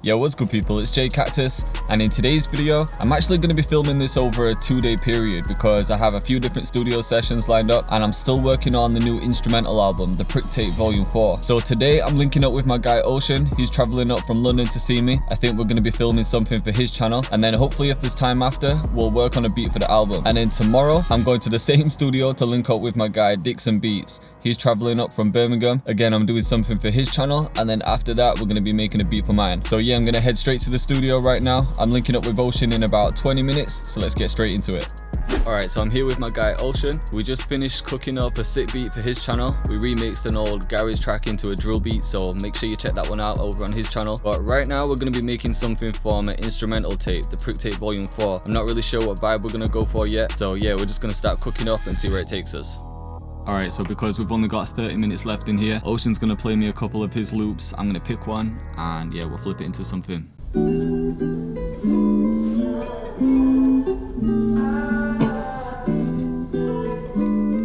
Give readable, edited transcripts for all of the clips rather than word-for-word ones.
Yo, what's good people, it's Cactus, and in today's video I'm actually going to be filming this over a 2-day period because I have a few different studio sessions lined up and I'm still working on the new instrumental album, The Prick Tape Volume 4. So today I'm linking up with my guy Ocean. He's travelling up from London to see me. I think we're going to be filming something for his channel, and then hopefully if there's time after, we'll work on a beat for the album. And then tomorrow I'm going to the same studio to link up with my guy Dixon Beats. He's traveling up from Birmingham. Again, I'm doing something for his channel, and then after that we're going to be making a beat for mine. So yeah, I'm going to head straight to the studio right now. I'm linking up with Ocean in about 20 minutes, so let's get straight into it. Alright, so I'm here with my guy Ocean. We just finished cooking up a sick beat for his channel. We remixed an old garage track into a drill beat, so make sure you check that one out over on his channel. But right now we're going to be making something from an instrumental tape, The Prick Tape Volume 4. I'm not really sure what vibe we're going to go for yet, so yeah, we're just going to start cooking up and see where it takes us. Alright, so because we've only got 30 minutes left in here, Ocean's going to play me a couple of his loops. I'm going to pick one and yeah, we'll flip it into something.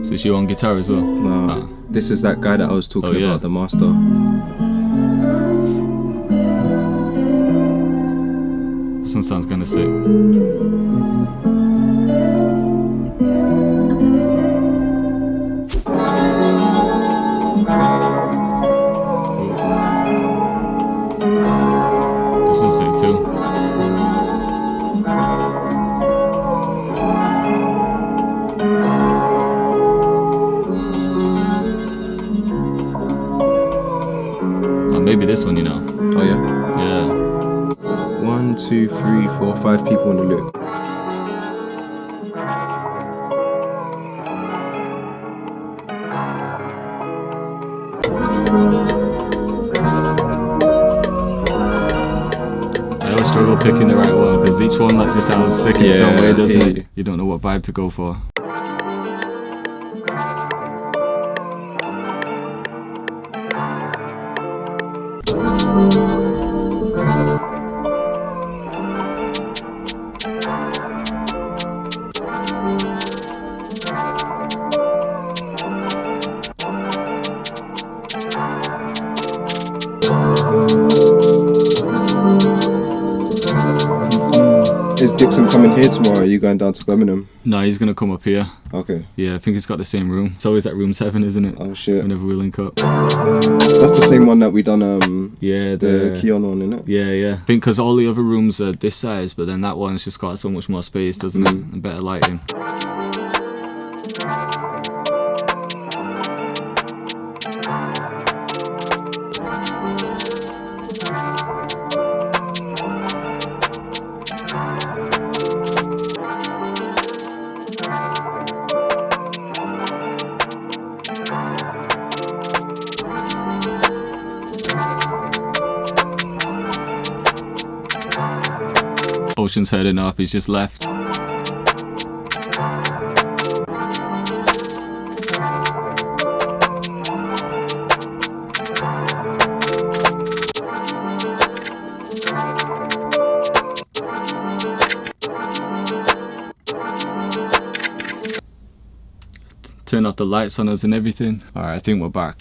Is this you on guitar as well? No, this is that guy that I was talking about, the master. This one sounds kind of sick. This one's sick too. Maybe this one, you know. Oh yeah? Yeah. 1, 2, 3, 4, 5 people on the loop. I always struggle picking the right one because each one like just sounds sick in its own way, doesn't it? You don't know what vibe to go for. Is Dixon coming here tomorrow? Are you going down to Birmingham? No, he's gonna come up here. Okay. Yeah, I think he's got the same room. It's always at room 7, isn't it? Oh shit. Whenever we link up. That's the same one that we done yeah, the Keon one, innit? Yeah. I think because all the other rooms are this size, but then that one's just got so much more space, doesn't it? And better lighting. Ocean's heard enough, he's just left. Turn off the lights on us and everything. Alright, I think we're back.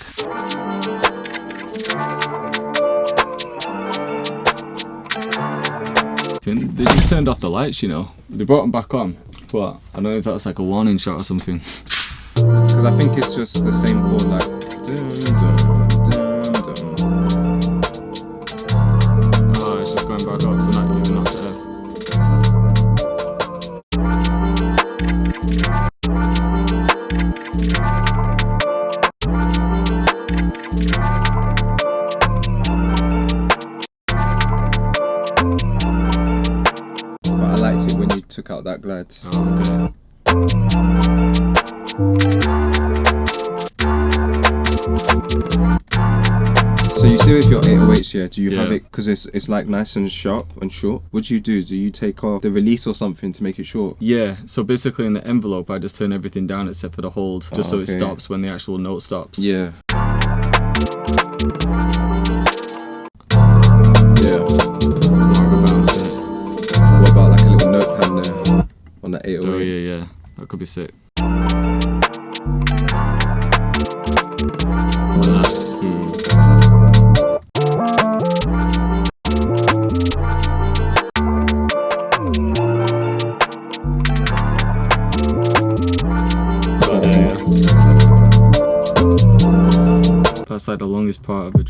They just turned off the lights, you know. They brought them back on, but I don't know if that's like a warning shot or something. Because I think it's just the same chord, like dun, dun, dun, dun. Oh, it's just going back up to not even up to F. But I liked it when you took out that glide. Oh, okay. So you see with your 808s, yeah, do you have it, because it's like nice and sharp and short? What do? Do you take off the release or something to make it short? Yeah, so basically in the envelope I just turn everything down except for the hold, just so it stops when the actual note stops. Yeah. What about like a little notepad there on the 808? Oh yeah, that could be sick.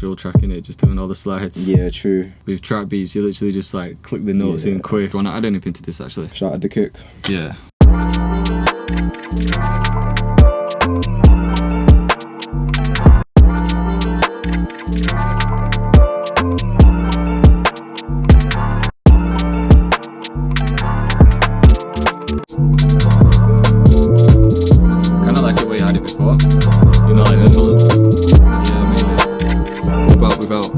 drill tracking it, just doing all the slides. Yeah, true. With trap beats, you literally just like click the notes in quick. Do you want to add anything to this actually? Shout out the kick. Yeah. Kind of like it where you had it before. You know, like just a little. Yeah, maybe. What about without?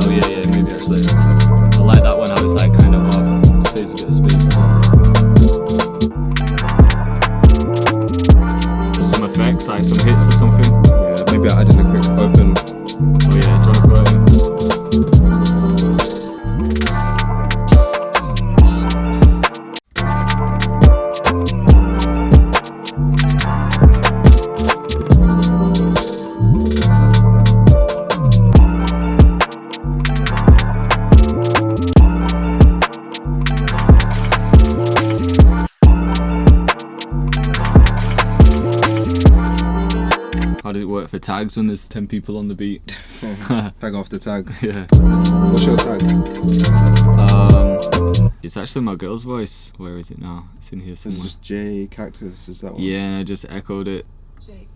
Oh yeah, maybe actually. I like that one how it's like kind of off. Saves a bit of space. Some effects, like some hits or something. Yeah, maybe I added a quick open. Oh yeah, do you want to throw it in? How does it work for tags when there's 10 people on the beat? Tag after tag. Yeah. What's your tag? It's actually my girl's voice. Where is it now? It's in here It's somewhere. just J Cactus, is that one? Yeah, and I just echoed it.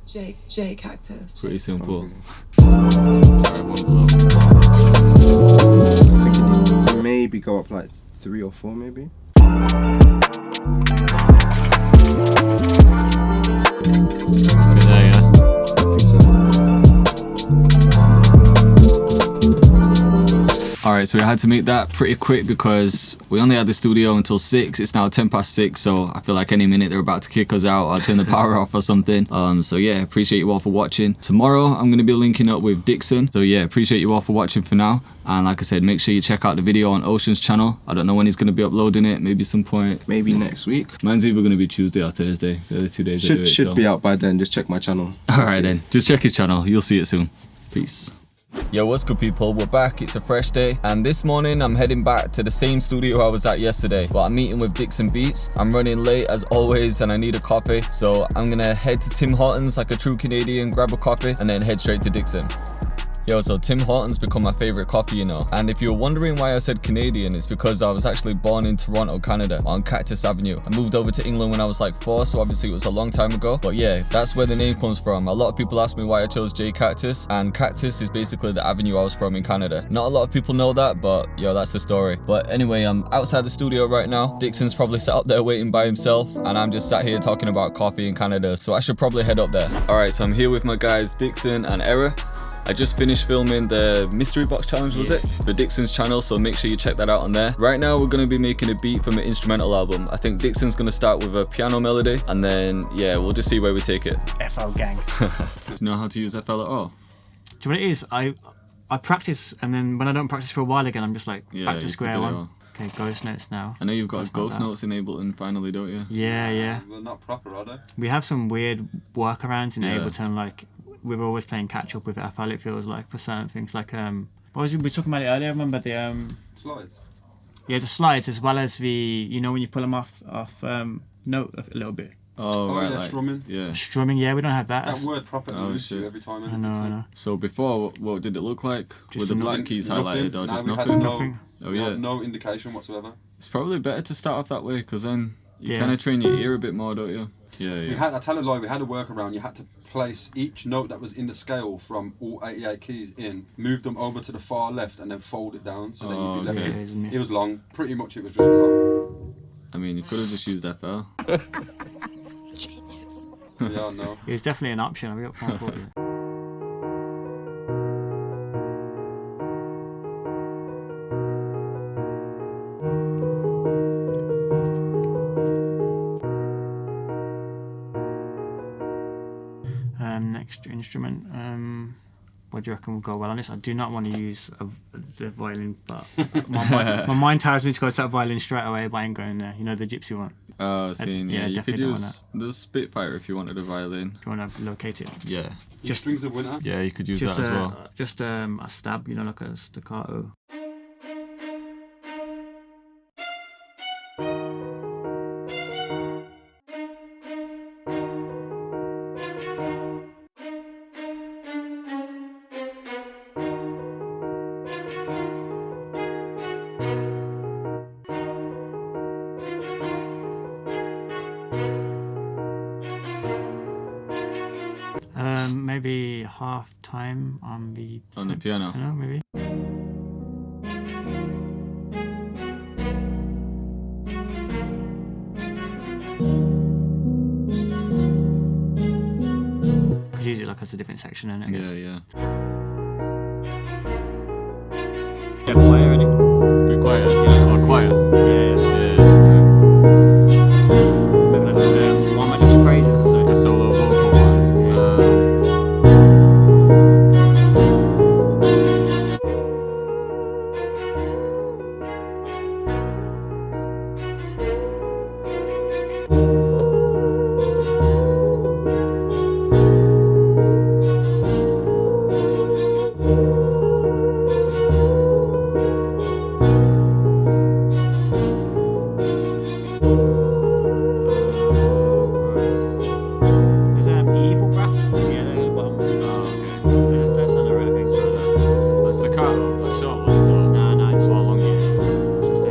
J Cactus. Pretty simple. Okay. Try one below. I think it needs to maybe go up like 3 or 4 maybe. Okay, there, yeah. I think so. Alright, so we had to make that pretty quick because we only had the studio until 6. It's now 10 past 6, so I feel like any minute they're about to kick us out or turn the power off or something. So yeah, appreciate you all for watching. Tomorrow I'm going to be linking up with Dixon. So yeah, appreciate you all for watching for now. And like I said, make sure you check out the video on Ocean's channel. I don't know when he's going to be uploading it, maybe some point. Maybe next week. Mine's either going to be Tuesday or Thursday. They're the 2 days I do it. Should so. be out by then. Just check my channel. Alright then, just check his channel. You'll see it soon. Peace. Yo, what's good people? We're back. It's a fresh day, and this morning I'm heading back to the same studio I was at yesterday, but I'm meeting with Dixon Beats. I'm running late as always and I need a coffee, so I'm gonna head to Tim Hortons like a true Canadian, grab a coffee and then head straight to Dixon. Yo, so Tim Hortons become my favorite coffee, you know. And if you're wondering why I said Canadian, it's because I was actually born in Toronto, Canada, on Cactus Avenue. I moved over to England when I was like 4, so obviously it was a long time ago. But yeah, that's where the name comes from. A lot of people ask me why I chose J Cactus, and Cactus is basically the avenue I was from in Canada. Not a lot of people know that, but yo, that's the story. But anyway, I'm outside the studio right now. Dixon's probably sat up there waiting by himself, and I'm just sat here talking about coffee in Canada, so I should probably head up there. Alright, so I'm here with my guys Dixon and Era. I just finished filming the mystery box challenge, was it? For Dixon's channel, so make sure you check that out on there. Right now we're going to be making a beat from an instrumental album. I think Dixon's going to start with a piano melody, and then yeah, we'll just see where we take it. FL gang. Do you know how to use FL at all? Do you know what it is? I practice, and then when I don't practice for a while again, I'm just like back to you square forget it one. all. Okay, ghost notes now. I know you've got That's not ghost bad. notes enabled and finally, don't you? Yeah. Well, not proper, are they? We have some weird workarounds in Yeah. Ableton, like we're always playing catch up with FL, it feels like, for certain things. Like what was we were talking about it earlier? Remember the Slides. yeah, the slides, as well as the, you know, when you pull them off note a little bit. Oh, Oh, right, yeah, like strumming. yeah. Strumming, yeah, we don't have that. That word proper Oh, moves shit. you every time. I know. So before, what did it look like? Just With the black nothing. keys Nothing. highlighted or No, just we had nothing? Nothing. Oh We yeah. had no indication whatsoever. It's probably better to start off that way because then you Yeah. kind of train your ear a bit more, don't you? Yeah, We yeah. had, I tell a lie, we had a workaround. You had to place each note that was in the scale from all 88 keys in, move them over to the far left, and then fold it down. So then you'd be left. okay. Yeah, isn't it? It was long. Pretty much, it was just long. I mean, you could have just used FL. Yeah, no. It was definitely an option. I can't call it. Next instrument. What do you reckon will go well on this? I do not want to use the violin, but my mind tells me to go to that violin straight away, but I ain't going there. You know, the gypsy one. Oh, seeing, yeah, yeah, you could definitely don't want use the Spitfire if you wanted a violin. Do you want to locate it? Yeah. Just strings of winter. Yeah, you could use that as well. Just a stab, you know, like a staccato. half time on the piano. Maybe. Because usually like has a different section in it. Yeah. Yeah, quiet already. Be quiet. Yeah. Oh, quiet. Yeah. Maybe like one of my just phrases or something. A solo vocal one. Is evil brass? Yeah, they're at the bottom. Oh, okay. Don't sound like really try that. That's the staccato, like short ones, or No, it's all long ones. It's just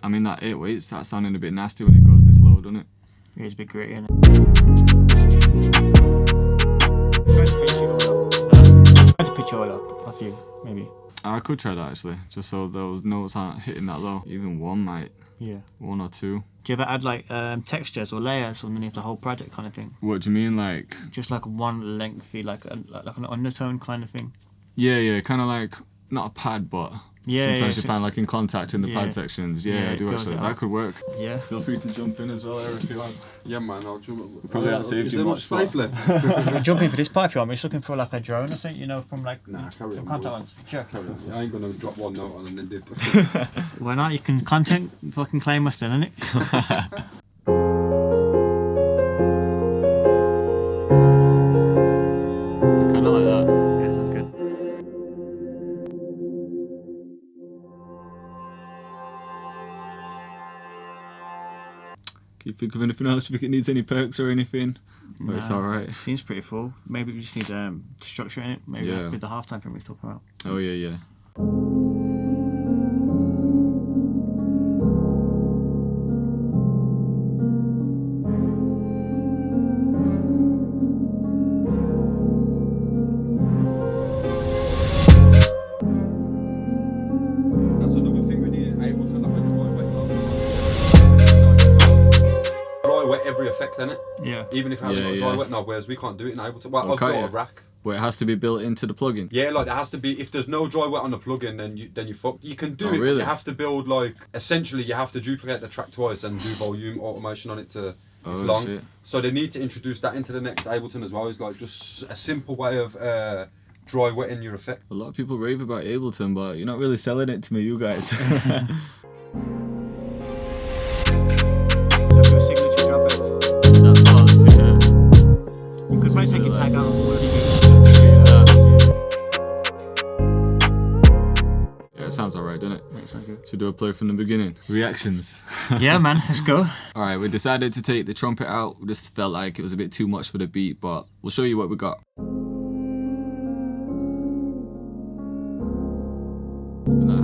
I mean, that 808 starts sounding a bit nasty when it goes this low, doesn't it? It's a bit gritty, isn't it? Try to pitch it all up. A few, maybe. I could try that actually, just so those notes aren't hitting that low. Even one might. Yeah. One or two. Do you ever add like textures or layers underneath the whole project kind of thing? What do you mean, like? Just like one lengthy, like an undertone kind of thing. Yeah, kind of like not a pad, but sometimes you find like in contact in the pad sections. Yeah, I do actually. That could work. Yeah. Feel free to jump in as well, Eric, if you want. Yeah, man, I'll jump. Probably that saves you much space spot. left. Jump in for this part if you want. I'm just looking for like a drone or something, you know, from like carry on. contact ones. Sure. Carry on. I ain't gonna drop one note on and then dip. Why not? You can content fucking claim us then, innit? Kind of like that. Yeah, sounds good. Can you think of anything else? Do you think it needs any perks or anything? But it's alright. Seems pretty full. Maybe we just need structure in it. Maybe Yeah. with the halftime thing we were talking about. Oh yeah. That's another thing we need. Able to like a dry wet low. Dry wet every effect in it. Yeah. Even if it hasn't got a dry wet knob, whereas we can't do it in Ableton. Well, I've got a rack. But it has to be built into the plugin. Yeah, like it has to be. If there's no dry wet on the plugin, then you fuck. You can do it. Really? You have to build like essentially you have to duplicate the track twice and do volume automation on it to. It's long. Shit. So they need to introduce that into the next Ableton as well. It's like just a simple way of dry wetting your effect. A lot of people rave about Ableton, but you're not really selling it to me, you guys. Your signature drop it. That part, yeah. You Should do a play from the beginning. Reactions. Yeah, man, let's go. Alright, we decided to take the trumpet out. We just felt like it was a bit too much for the beat, but we'll show you what we got. And that